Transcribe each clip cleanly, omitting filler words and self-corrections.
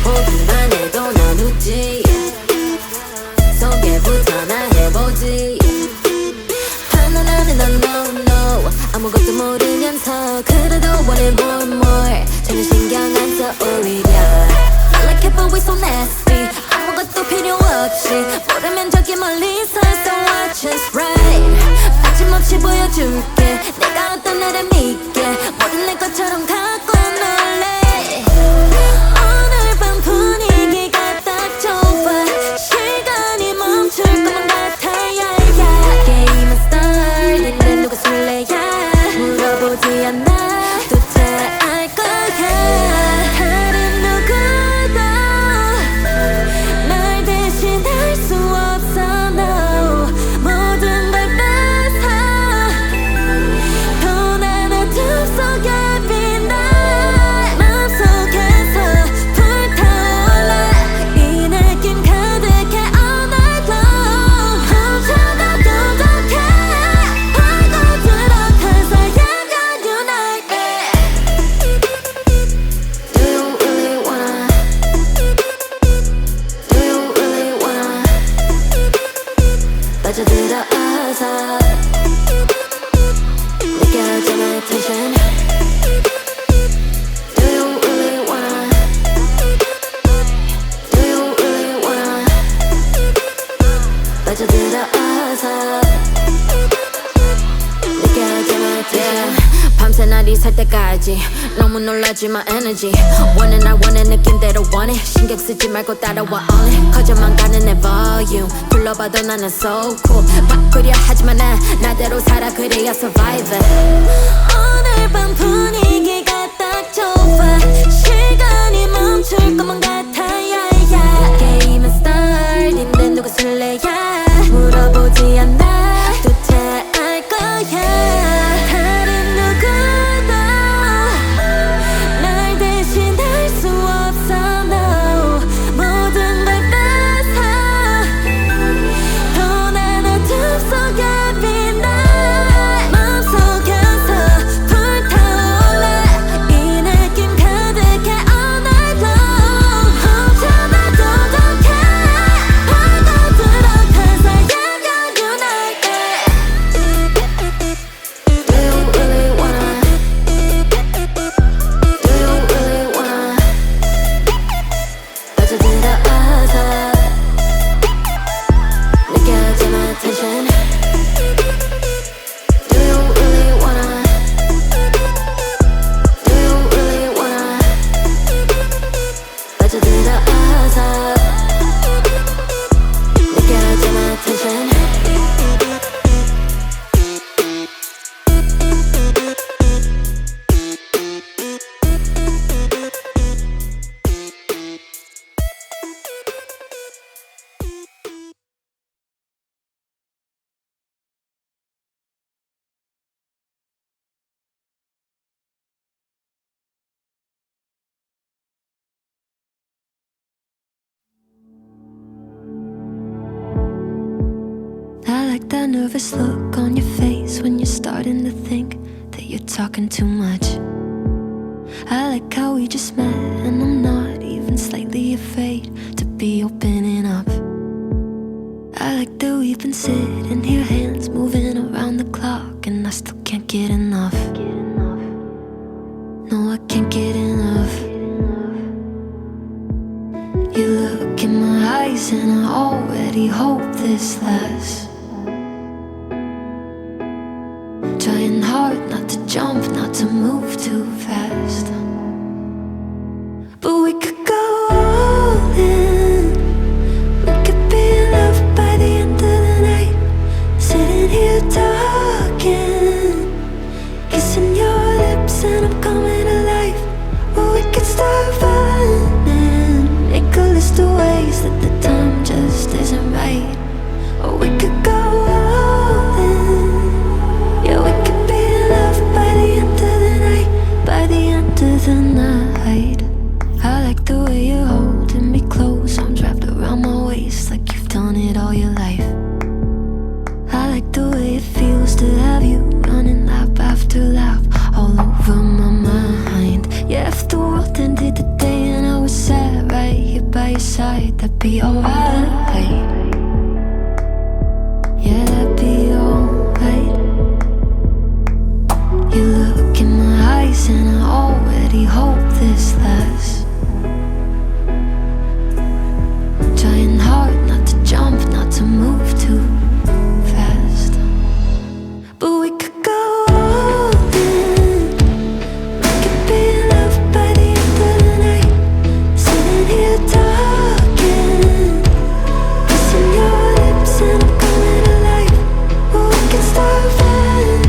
보기만 해도 난 웃지. 소개부터 나 해보지. 하나는 넌 no no 아무것도 모르면서 그래도 원해 more more. 전혀 신경 안 써 오히려 I like it but we so nasty. 아무것도 필요 없이 모르면 저기 멀리서 So watch us right. 빠짐없이 보여줄게 내가 어떤 나를 믿게. 모든 내 것처럼 갖고 놀래. 오늘 밤 분위기가 딱 좋아. 시간이 멈출 것만 같아. yeah. 게임은 start인데 누가 술래야. 물어보지 않아도 잘 알 거야. 다른 누구도 날 대신할 수 없어 no. 모든 걸 뺏어 돈 하나 틈 속에 빛나. 맘속에서 불타올라. 이 느낌 가득해 all night long. 혼자가 도덕해 파고들어 cause I am your new nightmare. Do you really wanna? Do you really wanna? 빠져들어서 느껴져 my attention. Do you really wanna? Do you really wanna? 빠져들어서 느껴져 my attention. 밤새 날이 살 때까지 너무 놀라지 my energy. 원해 날 원해 느낌대로 원해. 신경 쓰지 말고 따라와 only. 커져만 가는 내 volume. 불러봐도 나는 so cool. 바꾸려 하지만 난 나대로 살아 그래야 surviving. 오늘 밤 분위기가 딱 좋아. 시간이 멈출 것만 같아. yeah. 게임은 start인데 누가 술래야. 물어보지 않아도 잘 알 거야. 다른 누구도 날 대신할 수 없어 no. 모든 걸 뺏어 돈 하나 틈 속에 빛나. 맘속에서 불타올라. 이 느낌 가득해 all night long. 혼자만 도덕해 파고들어 cause I am your new nightmare. Do you really wanna? Do you really wanna? 빠져들어서 느껴져 my attention. Do you really wanna? Do you really wanna? 빠져들어서 느껴져 my attention. I like that nervous look on your face when you're starting to think that you're talking too much. I like how we just met and I'm not even slightly afraid to be opening up. I like that we've been sitting here, hands moving around the clock, and I still can't get enough. No, I can't get enough. You look in my eyes and I already hope this lasts. Trying hard not to jump, not to move too fast. But we could go all in. We could be in love by the end of the night. Sitting here talking, kissing your lips and I'm coming alive. Or we could start running, make a list of ways that the time just isn't right. Or we could go all in. Yeah, we could be in love by the end of the night. By the night, that'd be alright. Yeah, that'd be alright. You look in my eyes and I already hope this lasts. Trying hard not to jump, not to move too fast. But we could go all in. We could be loved by the end of the night. Sitting here talking, kissing your lips and I'm coming alive. Or we can start running,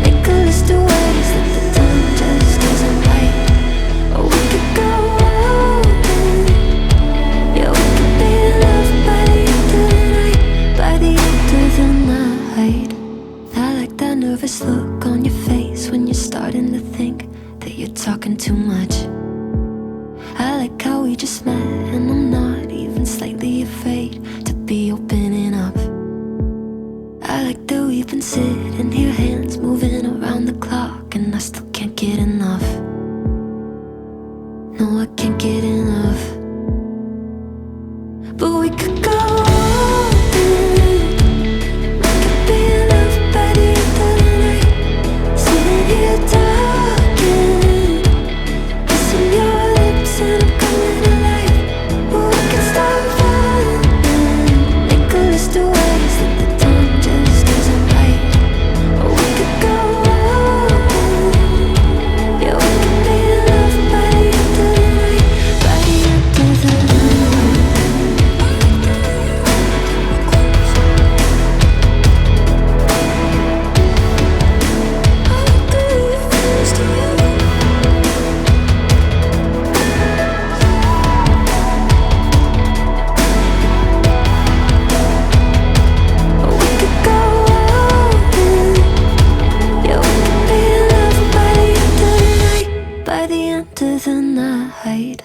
make a list of ways that the time just isn't right. Or we could go all in. Yeah, we could be loved by the end of the night, by the end of the night. I like that nervous look on your face when you're starting to think that you're talking too much. I like how we just met and I'm not even slightly afraid to be opening up. I like that we've been sitting here, hands moving around the clock, and I still can't get enough. No, I can't get enough. But we could go all in. We could be loved by the end of the night. Sitting here talking, kissing your lips and I'm coming alive. Or we can start running, make a list of ways that the time just isn't right. Or we could go all in. Yeah, we could be loved by the end of the night, by the end of the night. Or we could go all in. Yeah, we could be loved by the end of the night, by the end of the night.